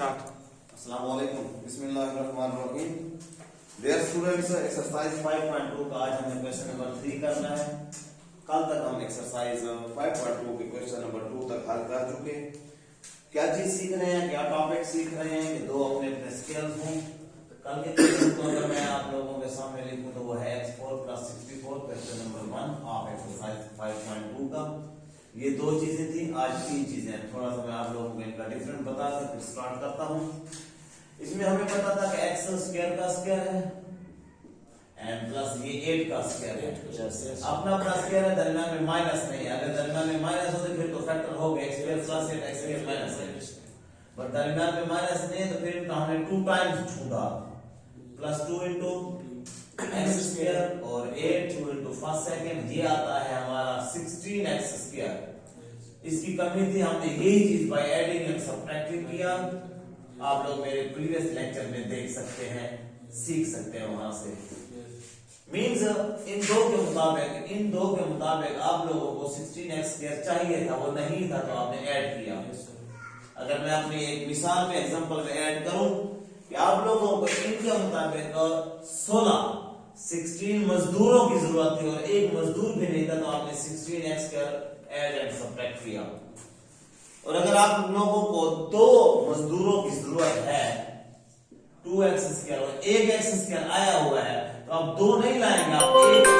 Start. अस्सलाम वालेकुम, बिस्मिल्लाहिर्रहमानिर्रहीम। डियर स्टूडेंट्स, एक्सरसाइज 5.2 का आज हमें क्वेश्चन नंबर 3 करना है। कल तक हम एक्सरसाइज 5.2 के क्वेश्चन नंबर 2 तक हल कर चुके। क्या चीज सीख रहे हैं, क्या टॉपिक सीख रहे हैं कि दो अपने अपने स्केल्स हों। कल के क्वेश्चन को अगर मैं आप लोगों के सामने लिखूं तो वो है x4 + 64, question number 1 of exercise 5.2 का। ये दो चीजें थी, आज तीन चीजें। थोड़ा सा मैं आप लोगों को इनका डिफरेंट बता कर फिर स्टार्ट करता हूँ। इसमें हमें पता था कि x स्क्वायर का स्क्वायर है एंड प्लस ये 8 का स्क्वायर है। अपना अपना स्क्वायर है, दरमियान में माइनस नहीं है। अगर दरमियान में माइनस होते फिर तो फैक्टर हो गया x² + 8 x² - 8, पर दरमियान में माइनस नहीं है तो फिर इनका हमने 2 टाइम्स छोड़ा। +2 * x² और 8 2 * फर्स्ट सेकंड, ये आता है हमारा 16x²। इसकी कमी थी, हमने यही चीज बाय एडिंग एंड सबट्रैक्टिंग किया। आप लोग मेरे प्रीवियस लेक्चर में देख सकते हैं, सीख सकते हैं वहां से। मींस इन दो के मुताबिक आप लोगों को 16x² चाहिए था, वो नहीं था तो आपने ऐड किया। अगर मैं अपनी एक मिसाल में एग्जांपल में ऐड करूं कि आप लोगों को इनके मुताबिक 16 मजदूरों की जरूरत थी और एक मजदूर भी नहीं था तो आपने 16x² ऐड एंड सबट्रैक्ट किया। और अगर आप लोगों को दो मजदूरों की जरूरत है 2x² और 1x² आया हुआ है तो आप दो नहीं लाएंगे, आप 1x²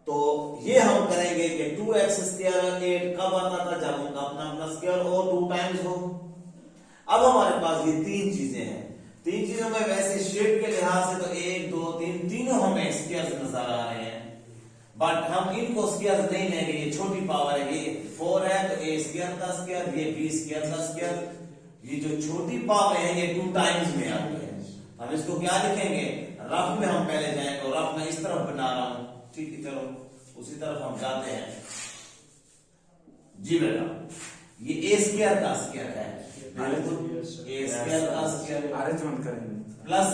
तो ये हम करेंगे कि 2x² 8 कब आता था, जब उनका अपना अपना स्क्वायर और 2 टाइम्स हो। अब हमारे पास ये तीन चीजें हैं। तीन चीजों में वैसे शेप के लिहाज से तो 1 2 3 तीनों हमें स्क्वायर्स नजर आ रहे हैं, बट हम इनको स्क्वायर्स नहीं लेंगे। ये छोटी पावर है, ये 4 है तो a² का स्क्वायर, ये b² का स्क्वायर। ये जो छोटी पावर है ये 2 टाइम्स में आती है। हम इसको क्या लिखेंगे, रफ में हम पहले जाएंगे और रफ में इस तरफ बना रहा हूं, ठीक है। चलो उसी तरफ हम जाते हैं जी बेटा। ये a² का स्क्वायर है, a² का स्क्वायर अरेंजमेंट करेंगे प्लस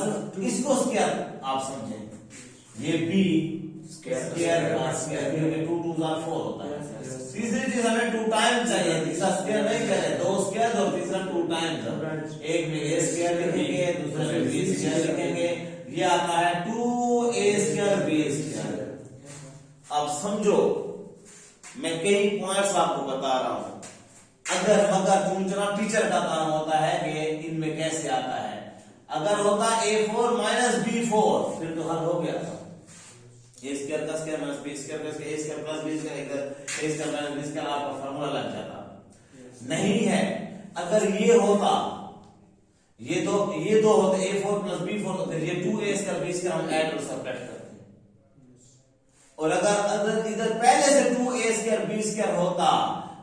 इसको स्क्वायर आप समझें, ये b² का स्क्वायर, क्योंकि 2 2 4 होता है। तीसरी चीज हमें 2 टाइम्स चाहिए, तीसरा स्क्वायर नहीं चाहिए, 2 स्क्वायर और तीसरा 2 टाइम्स। एक में a² लिखेंगे, दूसरे में b² लिखेंगे। ये आता है 2a² b²। अब समझो, मैं कई पॉइंट्स आपको बता रहा हूं। अगर मगर पूछना टीचर का काम होता है कि इनमें कैसे आता है। अगर होता a4 - b4 फिर तो हल हो गया था। a² का स्क्वायर - b² का स्क्वायर, a² + b², इधर a² - b² आपका फार्मूला लग जाता। नहीं है, अगर ये होता, ये दो होते a4 + b4 तो फिर ये 2a² b² हम ऐड और सबट्रैक्ट करते। और अगर इधर पहले से 2a² b² होता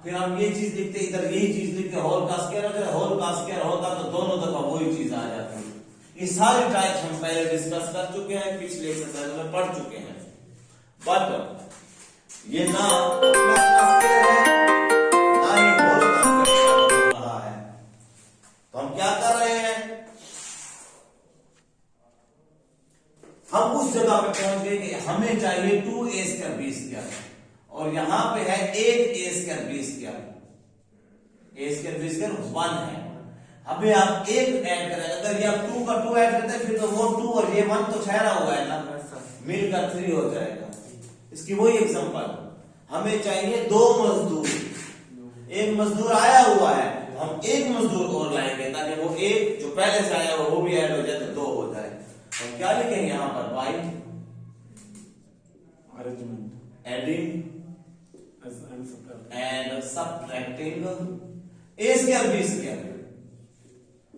फिर हम ये चीज लिखते, इधर यही चीज लिखते, होल का स्क्वायर अगर होल का स्क्वायर होता तो दोनों दफा वही चीज आ जाती। ये सारी टाइप्स हम पहले डिस्कस कर चुके हैं, पिछले एक्सरसाइज में पढ़ चुके हैं। बट ये ना अपना स्क्वायर है ना ही होल का स्क्वायर हो रहा है, तो हम क्या कर रहे हैं, हम उस जगह पे पहुंच गए कि हमें चाहिए 2a² b² और यहां पे है 1a² b²। a² b² 1 है। अभी आप 1 ऐड करें, अगर ये आप 2 का 2 ऐड करते हैं फिर तो वो 2 और ये 1 तो ठहरा हुआ है ना, मिलकर 3 हो जाएगा। इसकी वही एग्जांपल, हमें चाहिए 2 मजदूर, एक मजदूर आया हुआ है तो हम एक मजदूर और लाएंगे ताकि वो एक जो पहले से आया हुआ वो भी ऐड हो जाए तो 2 हो जाए। हम क्या लिखेंगे यहां पर, by arrangement adding and subtracting a² b²।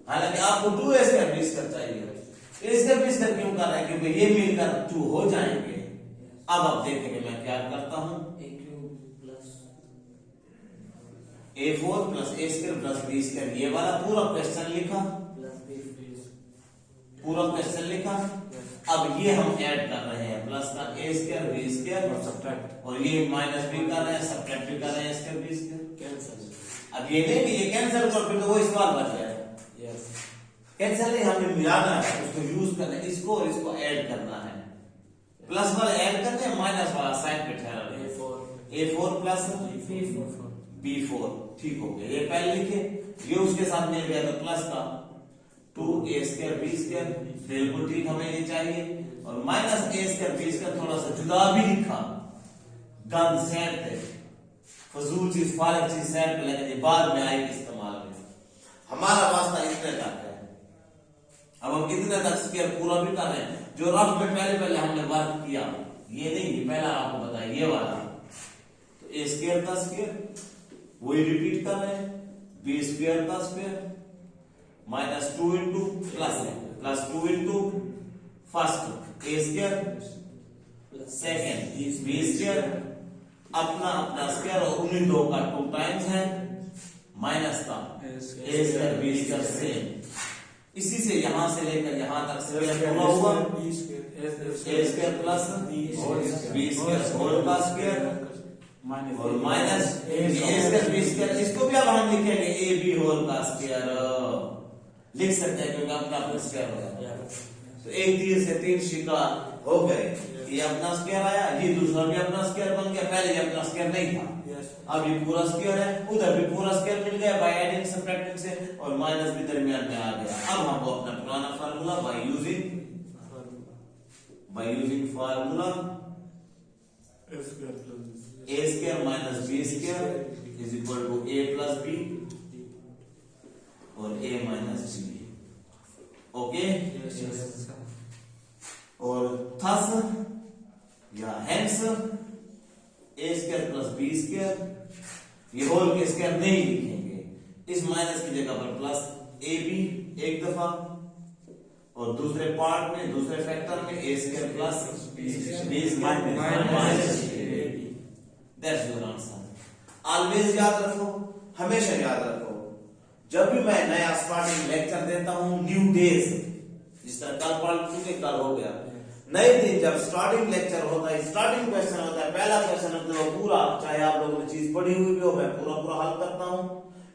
हालांकि आपको 2a² b² चाहिए, a² b² क्यों कर रहे हैं, क्योंकि ये मिलकर 2 हो जाएंगे। अब आप देखेंगे मैं क्या करता हूं, a4 + a² + b², ये वाला पूरा क्वेश्चन लिखा, पूरा क्वेश्चन लिखा। अब ये हम ऐड कर रहे हैं, प्लस का a² b² और सब्ट्रैक्ट, और ये माइनस भी कर रहे हैं, सब्ट्रैक्ट भी कर रहे हैं, a² b²। कैंसिल। अब ये नहीं कि ये कैंसिल कर फिर तो वो सवाल बच जाएगा। यस कैंसिल नहीं, हमें मिलाना है, उसको यूज करना है, इसको और इसको ऐड करना है। प्लस वाला ऐड करते हैं, माइनस वाला साइड पे ठहरा रहे। A4 प्लस B4 ठीक हो गया। ये पहले लिखे, ये उसके साथ मिल गया तो प्लस का 2A² B² बिल्कुल ठीक हमें ये चाहिए। और माइनस A² B² थोड़ा सा जुदा भी लिखा, गंद साइड पे, फजूल चीज फालतू चीज साइड पे लगे, बाद में आएगी इस्तेमाल में। हमारा वास्ता इतने तक है, अब हम इतने तक स्क्वायर पूरा भी कर रहे हैं। जो रफ में पहले हमने वर्क किया, ये नहीं, ये पहला आपको बताया, ये वाला तो A² का स्क्वायर वही रिपीट कर रहे हैं, B² का square minus 2 into plus 2 into first A² second B² अपना अपना स्क्वायर और उन्हीं दो का 2 टाइम्स है, माइनस का A² B² सेम। इसी से यहां से लेकर यहां तक स्क्वायर पूरा हुआ, A² प्लस B² होल का स्क्वायर और माइनस A² B²। इसको भी अब हम लिखेंगे AB होल का स्क्वायर लिख सकते हैं, क्योंकि अपना अपना स्क्वायर हो गया। तो एक तीर से 3 शिकार हो गए, ये अपना स्क्वायर आया, ये दूसरा भी अपना स्क्वायर बन गया, पहले ये अपना स्क्वायर नहीं था, अब ये पूरा स्क्वायर है, उधर भी पूरा स्क्वायर मिल गया बाय एडिंग सब्ट्रैक्टिंग से, और माइनस भी दरमियान में आ गया। अब हमको अपना पुराना formula by using formula A² minus B² is equal to A plus B और A माइनस B। ओके, और थस या हेंस A² प्लस B², ये होल के स्क्वायर नहीं लिखेंगे, इस माइनस की जगह पर प्लस AB एक दफा, और दूसरे पार्ट में दूसरे फैक्टर में A² plus B² minus that's your answer. Always याद रखो, हमेशा याद रखो, जब भी मैं नया स्टार्टिंग लेक्चर देता हूं, न्यू डेज, जिस तरह कल पढ़ चुके, कल हो गया, नए दिन जब स्टार्टिंग लेक्चर होता है, स्टार्टिंग क्वेश्चन होता है, पहला क्वेश्चन होता है पूरा, चाहे आप लोगों ने चीज पढ़ी हुई भी हो, मैं पूरा हल करता हूं।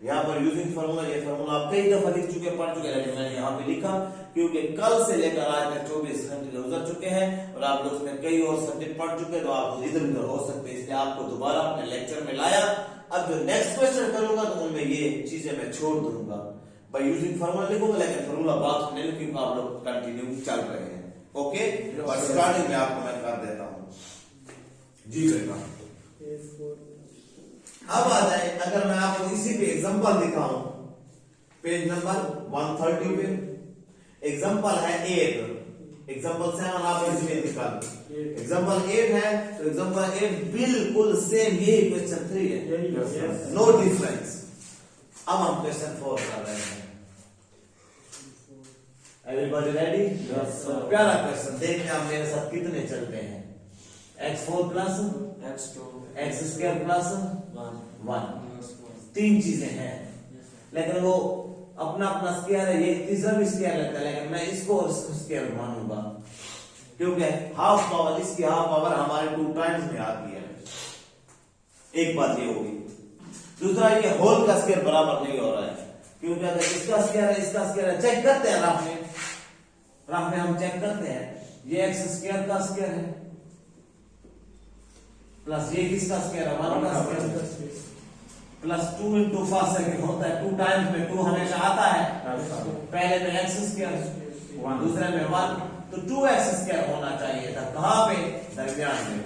यहाँ पर यूजिंग फार्मूला, ये फार्मूला आप कई दफा लिख चुके, पढ़ चुके, लेकिन मैंने यहाँ पे लिखा क्योंकि कल से लेकर आज तक 24 घंटे गुजर चुके हैं और आप लोग उसमें कई और सब्जेक्ट पढ़ चुके, तो आप इधर उधर हो सकते हैं, इसलिए आपको दोबारा अपने लेक्चर में लाया। अब जो नेक्स्ट क्वेश्चन करूंगा तो उनमें ये चीजें मैं छोड़ दूंगा, बाय यूजिंग फार्मूला लिखूंगा, लेकिन फार्मूला बाद में नहीं लिखूंगा, आप लोग कंटिन्यू चल रहे हैं। ओके, और स्टार्टिंग में आपको मैं कर देता हूं जी बेटा। अब आ जाए, अगर मैं आपको इसी पे एग्जांपल दिखाऊं, पेज नंबर 130 पे एग्जांपल है 8, एग्जांपल 7 आप इसमें निकाल, एग्जांपल 8 है तो एग्जांपल 8 बिल्कुल सेम यही क्वेश्चन 3 है, नो डिफरेंस। अब हम क्वेश्चन 4 कर रहे हैं। Everybody ready? Yes sir. प्यारा क्वेश्चन, देखते हैं आप मेरे साथ कितने चलते हैं। x4 प्लस x² प्लस 1, 3 चीजें हैं, लेकिन वो अपना अपना स्क्वायर है, ये तीसरा भी स्क्वायर लगता है, लेकिन मैं इसको और इसको स्क्वायर मानूंगा, क्योंकि हाफ पावर, इसकी हाफ पावर हमारे 2 टाइम्स में आती है। एक बात ये होगी, दूसरा ये होल का स्क्वायर बराबर नहीं हो रहा है, क्योंकि अगर इसका स्क्वायर है इसका स्क्वायर है, चेक करते हैं रफ में हम चेक करते हैं, ये x² का स्क्वायर है प्लस ये किसका स्क्वायर है, 1 का square plus 2 into first second होता है, 2 टाइम्स में 2 हमेशा आता है, पहले में x², दूसरे में 1, तो 2x² होना चाहिए था, कहां पे, दरमियान में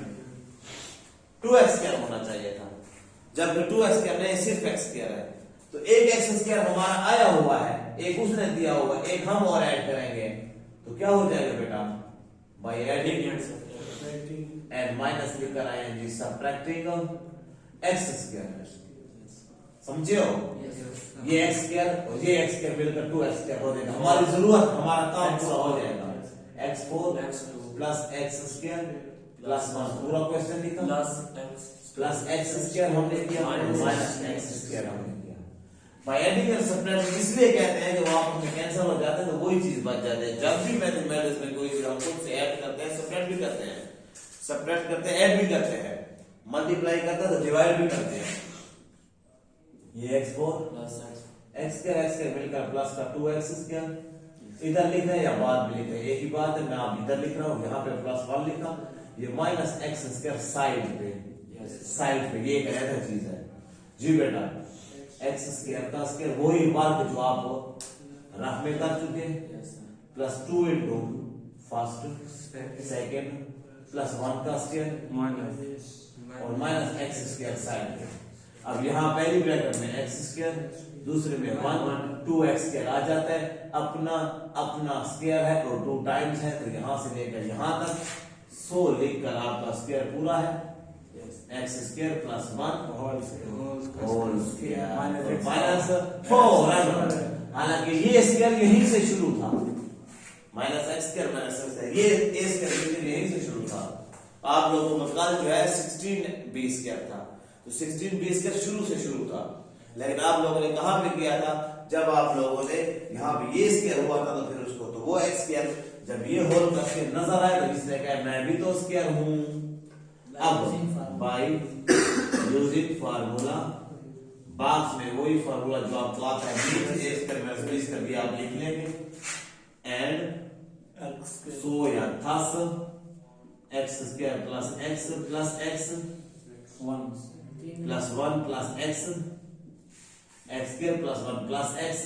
2x² होना चाहिए था, जबकि 2x² नहीं, सिर्फ x² है, तो एक x² हमारा आया हुआ है, एक उसने दिया हुआ है, एक हम और ऐड करेंगे, तो क्या हो जाएगा बेटा, बाय एडिंग एंड माइनस लेकर आएंगे, सब्ट्रैक्टिंग x², समझे हो? ये x² और ये x² मिलकर 2x² हो जाएगा, हमारी जरूरत, हमारा काम पूरा हो जाएगा। x4 प्लस x² प्लस 1, पूरा क्वेश्चन लिखा, प्लस x² हमने किया माइनस x² हमने किया। बाय एडिंग एंड सब्ट्रैक्टिंग इसलिए कहते हैं कि वो आपस में कैंसिल हो जाते हैं, तो वही चीज बच जाती है। जब भी मैथमेटिक्स में कोई चीज हम खुद से ऐड करते हैं, सब्ट्रैक्ट भी करते हैं, सब्ट्रैक्ट करते हैं, ऐड भी करते हैं, मल्टीप्लाई करते हैं तो डिवाइड भी करते हैं। ये x4 प्लस x² मिलकर प्लस का 2x² इधर लिख रहे हैं या बाद में लिख रहे हैं, एक ही बात है। मैं आप इधर लिख रहा हूँ, यहाँ पे +1 लिखा, ये माइनस एक्स स्क्वायर साइड पे, साइड पे ये एक ऐसा चीज है जी बेटा। एक्स स्क्वायर का स्क्वायर वही बात जो आप रफ में कर चुके हैं, +2 इंटू फर्स्ट सेकेंड +1 का स्क्वायर और माइनस एक्स स्क्वायर साइड पे। अब यहाँ पहली ब्रैकेट में एक्स स्क्वायर, दूसरे में 1 2x स्क्वायर आ जाता है, अपना अपना स्क्वायर है तो 2 टाइम्स है, तो यहां से लेकर यहां तक 100 लिखकर आपका स्क्वायर पूरा है एक्स स्क्वायर +1 होल स्क्वायर -4। हालांकि ये स्क्वायर यहीं से शुरू था, माइनस एक्स स्क्वायर माइनस ये a स्क्वायर यहीं से शुरू था। आप लोगों को मतलब जो है 16b स्क्वायर था, तो 16b स्क्वायर शुरू से शुरू था। लेकिन आप लोगों ने कहां पे किया था, जब आप लोगों ने यहाँ पे ये स्क्वायर हुआ था तो फिर उसको तो वो एक्स स्क्वायर, जब ये होल का स्क्वायर नजर आए तो इसने कहा मैं भी तो स्क्वायर हूं। अब बाय यूजिंग फार्मूला, बॉक्स में वही फार्मूला जो आप क्लास है कर भी आप लिख लेंगे, एंड सो या thus x square plus x +1 +x x square +1 +x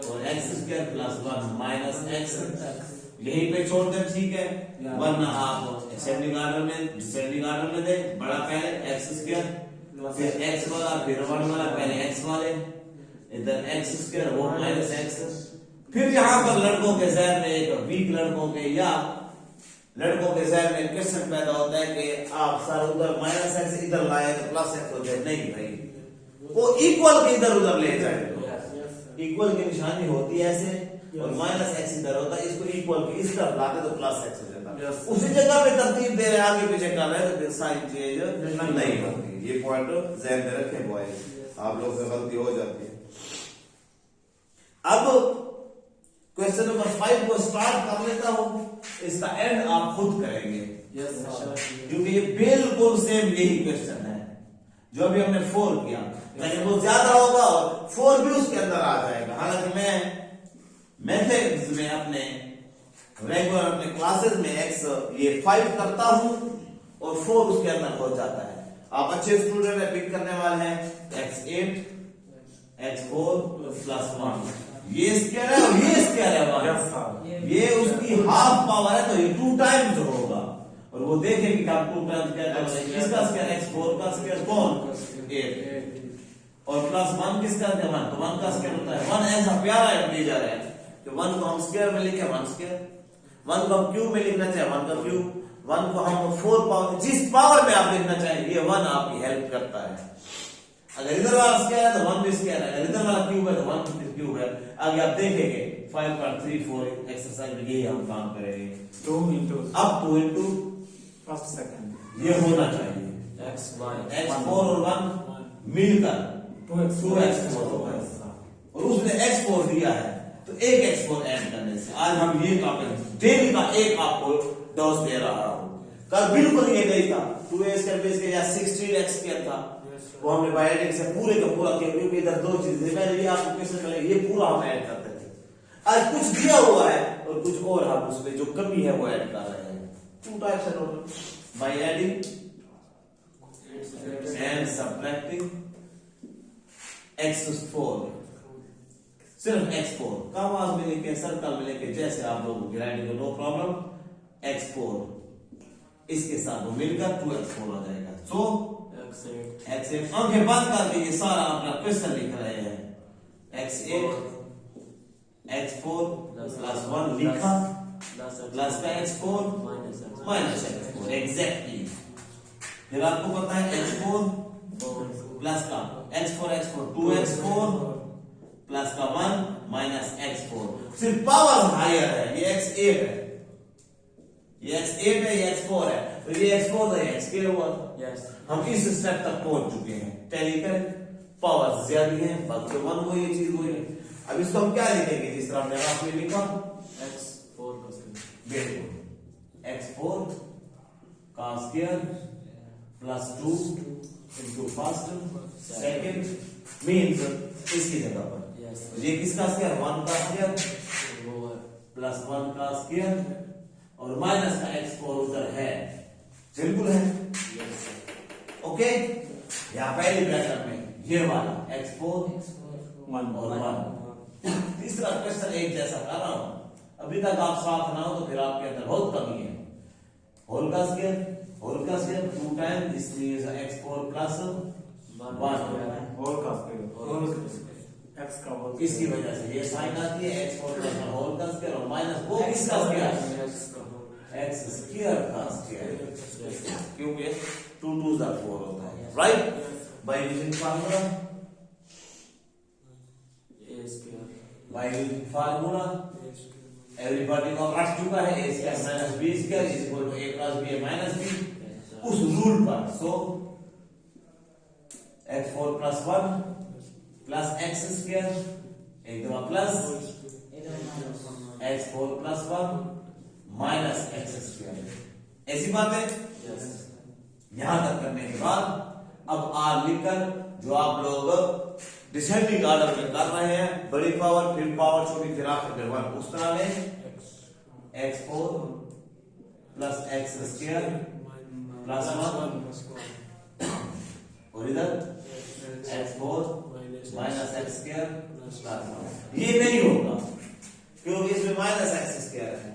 और x स्क्वायर +1 -x यहीं पे छोड़ दें, ठीक है। वरना आप असेंडिंग ऑर्डर में डिसेंडिंग ऑर्डर में दें, बड़ा पहले x स्क्वायर फिर x वाला फिर 1 वाला, पहले x वाले, इधर x स्क्वायर वो -x। फिर यहाँ पर लड़कों के जहन में एक वीक लड़कों के या लड़कों के जहन में क्वेश्चन पैदा होता है कि आप सर उधर -x इधर लाए तो +x हो जाए। नहीं भाई, वो इक्वल के इधर उधर ले जाए, इक्वल की निशानी होती है ऐसे और -x इधर होता है, इसको इक्वल की इस तरफ लाते तो +x हो जाता। उसी जगह पे तरतीब दे रहे आगे पीछे कर रहे तो साइन चेंज नहीं होती। ये पॉइंट ध्यान में रखें बॉयज, आप लोग से गलती हो जाती है। अब क्वेश्चन नंबर 5 को स्टार्ट कर लेता हूं, इसका एंड आप खुद करेंगे क्योंकि ये बिल्कुल सेम यही क्वेश्चन है जो अभी हमने 4 किया, लेकिन वो ज्यादा होगा और 4 भी उसके अंदर आ जाएगा। हालांकि मैं मेथड्स में अपने रेगुलर अपने क्लासेस में x ये 5 करता हूं और 4 उसके अंदर हो जाता है। आप अच्छे स्टूडेंट है, पिक करने वाले हैं x8 x4 +1 ये स्क्वायर है और ये स्क्वायर है, ये उसकी हाफ पावर है तो ये 2 टाइम्स होगा और वो देखेंगे कि आप 2 टाइम्स क्या कर रहे हैं। इसका स्क्वायर x4 का स्क्वायर कौन 8 और +1 किसका है 1, तो 1 का स्क्वायर होता है 1। ऐसा प्यारा इंटीजर है कि 1 को हम स्क्वायर में लिखे 1 स्क्वायर, 1 को हम क्यूब में लिखना चाहे 1 का क्यूब, 1 को हम 4 पावर जिस पावर में आप लिखना चाहें ये 1 आपकी हेल्प करता है। अगर इधर वाला स्क्वायर है तो 1 भी स्क्वायर है, अगर इधर वाला क्यूब है तो 1 भी क्यूब है। आगे आप देखेंगे 5.34 एक्सरसाइज में यही हम काम करेंगे। 2 into अब 2 into first second ये होना चाहिए x4 और 1 मिलकर 2x4 होगा और उसने x4 दिया है तो एक x4 ऐड करने से आज हम ये काम करेंगे। डेली का एक आपको डोज दे रहा हूं, कल बिल्कुल ये नहीं था 2x का बेस के या 16x स्क्वायर था वो हमने बायोटिक से पूरे का पूरा किया क्योंकि इधर 2 चीजें पहले ये आपको क्वेश्चन मिले ये पूरा हम ऐड करते थे। आज कुछ दिया हुआ है और कुछ और हम उसमें जो कमी है वो ऐड कर रहे हैं। 2 टाइप्स है by adding and subtracting x4 सिर्फ x4 कामाज में लेके सर्कल में लेके जैसे आप लोगों की राइटिंग नो प्रॉब्लम x4 इसके साथ वो मिलकर 2x4 हो जाएगा। सो x8 आंखें बंद करके ये सारा अपना क्वेश्चन लिख रहे हैं x8 x4 +1 लिखा प्लस का x4 -x4 एग्जैक्टली। फिर आपको पता है x4 प्लस का x4 2x4 प्लस का 1 -x4 सिर्फ पावर हायर है, ये x8 है, ये x8 है, ये x4 है तो ये x4 है x के हुआ। हम इस स्टेप तक पहुंच चुके हैं, टैली कर पावर ज्यादा है बाकी 1 वो ये चीज हुई है। अब इसको हम क्या लिखेंगे जिस तरह हमने आपने लिखा x4 का square +2 into first second means इसकी जगह पर ये किसका स्क्वायर 1 का स्क्वायर प्लस 1 का स्क्वायर और माइनस का x4 उधर है, बिल्कुल है। ओके, यहाँ पहली ब्रैकेट में ये वाला x4 1 और 1। तीसरा क्वेश्चन एक जैसा कर रहा हूं, अभी तक आप साथ ना हो तो फिर आपके अंदर बहुत कमी है। होल का स्क्वायर 2 टाइम, इसलिए x4 प्लस 1 होल का स्क्वायर x का होल, इसकी वजह से ये साइन आती है x4 प्लस 1 होल का स्क्वायर और माइनस वो किसका स्क्वायर, x स्क्वायर का स्क्वायर, क्योंकि 2 2 4 होता है, right. By using formula everybody को रख चुका है, a square minus b square is equal to a plus b minus b, उस रूल पर। So x4 plus 1 plus x square, एक दफा plus x4 plus 1 minus x square, ऐसी बात है। यहां तक करने के बाद अब r लिखकर जो आप लोग डिसेंडिंग ऑर्डर में कर रहे हैं, बड़ी पावर फिर पावर छोटी फिर आखिर 1, उस तरह में x4 plus x square plus 1 और इधर x4 minus x square plus 1। ये नहीं होगा क्योंकि इसमें माइनस x स्क्वायर है।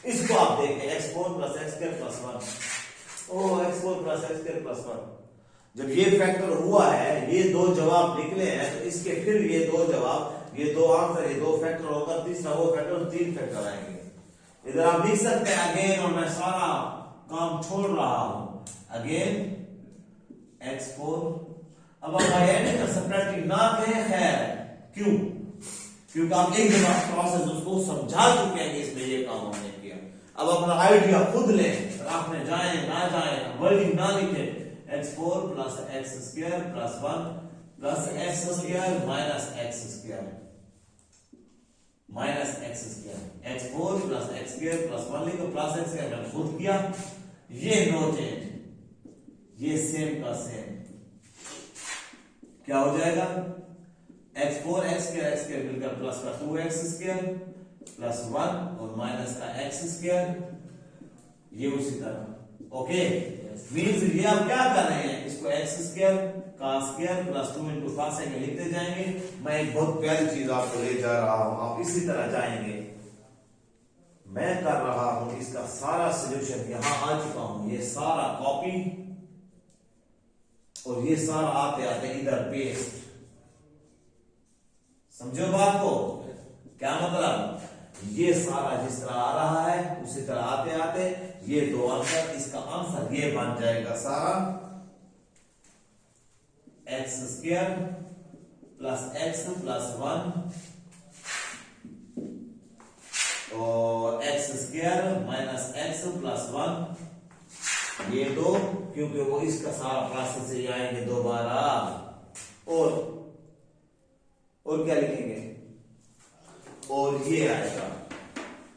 इसको आप देखें x4 plus x square plus 1, ओ x4 plus x square plus 1, जब ये फैक्टर हुआ है, ये दो जवाब निकले हैं, तो इसके फिर ये दो जवाब, ये दो आंसर, ये दो फैक्टर होकर तीसरा वो फैक्टर, 3 फैक्टर आएंगे। इधर आप देख सकते हैं अगेन, और मैं सारा काम छोड़ रहा हूं, अगेन x4। अब आप आइडेंटिकल सेपरेटिंग ना कहें, खैर क्यों, क्योंकि आप एक दफा प्रोसेस उसको समझा चुके हैं कि इसमें ये काम हमने किया। अब अपना आइडिया खुद लें, आपने जाए ना जाए, वर्डिंग ना लिखे, x4 plus x square plus 1 plus x square minus x square minus x square, x4 plus x square plus 1 लिखो, प्लस x स्क्वायर मैंने खुद किया, ये नो चेंज, ये सेम का सेम, क्या हो जाएगा x4 x स्क्वायर मिलकर प्लस का 2x स्क्वायर प्लस 1 और माइनस का x स्क्वायर, ये उसी तरह। ओके, मीन्स ये आप क्या कर रहे हैं, इसको x स्क्वायर का स्क्वायर प्लस 2 इंटू cos में लिखते जाएंगे। मैं एक बहुत प्यारी चीज आपको ले जा रहा हूं, आप इसी तरह जाएंगे। मैं कर रहा हूं इसका सारा सॉल्यूशन यहां आ चुका हूं, ये सारा कॉपी और ये सारा आते आते इधर पेस्ट। समझो बात को, क्या मतलब, ये सारा जिस तरह आ रहा है उसी तरह आते आते ये दो आंसर, इसका आंसर ये बन जाएगा सारा x square plus x plus 1 और x square minus x plus 1, ये दो, क्योंकि वो इसका सारा प्रोसेस से आएंगे दोबारा। और क्या लिखेंगे, और ये आएगा,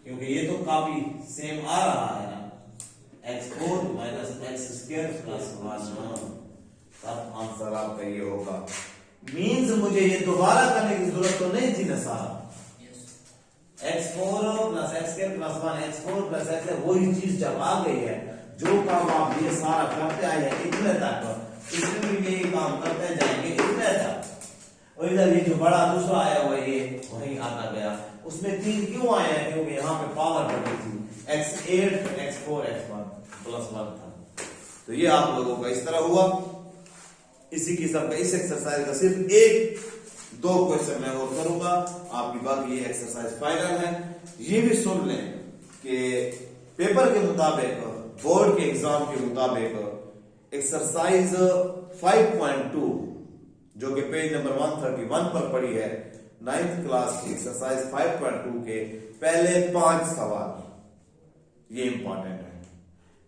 क्योंकि ये तो काफी सेम आ रहा है ना, x4 minus x square plus 1, तब आंसर आपका ये होगा। मीन्स मुझे ये दोबारा करने की जरूरत तो नहीं थी ना साहब, x4 plus x square plus 1, x4 plus x, वही चीज जब आ गई है, जो काम आप ये सारा करते आए हैं इतने तक, इसमें भी यही काम करते जाएंगे इतने तक। और इधर ये जो बड़ा दूसरा आया हुआ ये वही आता गया, उसमें 3 क्यों आए हैं, क्योंकि यहाँ पे पावर बढ़ी थी, x8 x4 x1 प्लस 1 था। तो ये आप लोगों का इस तरह हुआ। इसी किस्म का इस एक्सरसाइज का सिर्फ 1-2 क्वेश्चन मैं और करूंगा, आपकी बाकी ये एक्सरसाइज फाइनल है। ये भी सुन लें कि पेपर के मुताबिक, बोर्ड के एग्जाम के मुताबिक एक्सरसाइज 5.2 जो कि पेज नंबर 131 पर पड़ी है, 9th क्लास की एक्सरसाइज 5.2 के पहले 5 सवाल ये इंपॉर्टेंट है।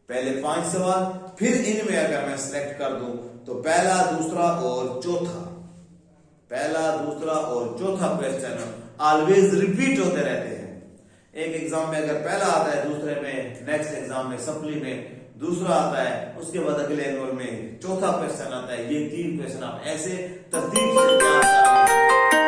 पहले 5 सवाल, फिर इनमें अगर मैं सिलेक्ट कर दूं तो पहला, दूसरा और चौथा, पहला, दूसरा और चौथा क्वेश्चन ऑलवेज रिपीट होते रहते हैं। एक एग्जाम में अगर पहला आता है, दूसरे में, नेक्स्ट एग्जाम में सप्ली में दूसरा आता है, उसके बाद अगले एनुअल में चौथा क्वेश्चन आता है। ये 3 क्वेश्चन आप ऐसे तरतीब से तैयार करेंगे।